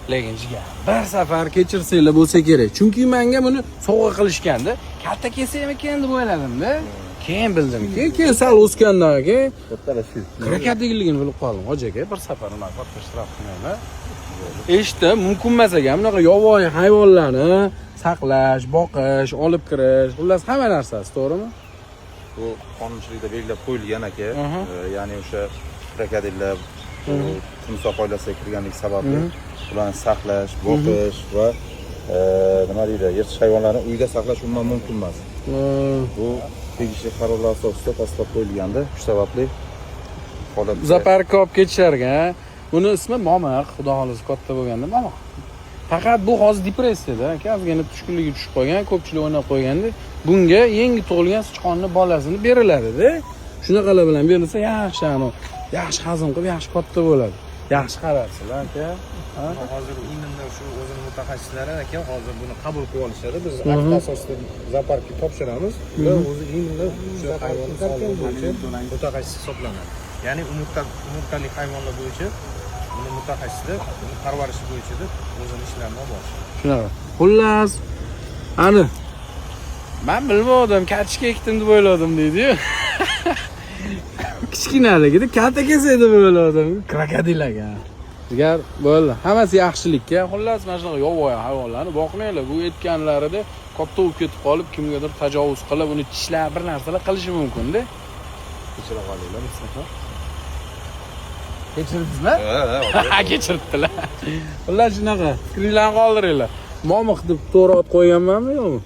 Lekin bir safar kechirsanglar bo'lsa kerak. Chunki menga buni sovg'a qilishganda, katta kelsaymikan deb o'yladim-da. Keyin bildimki, keyin sal o'sgandan keyin krokodiligini bilib qoldim. Hoji aka bir safar nima katta ishtirok qilmayman. Eshitdim, mumkin emas ekan bunaqa yovvoyi hayvonlarni saqlash, boqish, olib kirish, xullas hamma narsasi, to'g'rimi? Bu qonunchilikda belgilab qo'yilgan aka. Ya'ni o'sha krokodillar, timsoh oilasiga kirganligi sababli ularni saqlash, boqish va nima deydi, yirtqich hayvonlarni uyda saqlash umuman mumkin emas. Bu tegishli qarorlar asosida tasdiqlab qo'yilganda, shu sababli holat Zooparkka olib ketisharkan. Buni ismi Momiq, xudo xolisi katta bo'lganda Momiq. Faqat bu hozir depressiyada, aka, ozgina tushkunligi tushib qolgan, ko'pchilik o'ynab qo'yganda, bunga yangi tug'ilgan sichqonni bolasini beriladi-da. Shunaqalar bilan berilsa, yaxshi hazm qilib, yaxshi katta bo'ladi. Yaxshi qarabsizlar, aka. Hozir indinda shu o'zini mutaxassislari aka hozir buni qabul qilib olishadi. Biz akt asosida zooparkka topshiramiz va o'zi indinda shu hayvon sog'lig'i bo'yicha mutaxassis hisoblanadi. Ya'ni umurtqali hayvonlar bo'yicha buni mutaxassislar parvarishi bo'yicha deb o'zini ishlarini olib borishadi. Shunaqa. Xullas, ani men bilmadim, kartoshka ekdim deb o'yladim deydi-yu. Kichkinaligida katta kelsa deb o'yladim, krokodil ekan. Agar bo'ldi, hammasi yaxshilikka. Xullas, mana shunaqa yovvoyi hayvonlarni boqmanglar. Bu aytganlarida katta bo'lib ketib qolib, kimgadir tajovuz qilib, uni tishlab bir narsalar qilishi mumkin-da. kechira qolinglar mutlaqo. Kechirdingizmi? Ha, kechiribdilar. Xullas shunaqa. Fikringlarni qoldiringlar. Momiq deb to'g'ri ot qo'yganmanmi yo'qmi?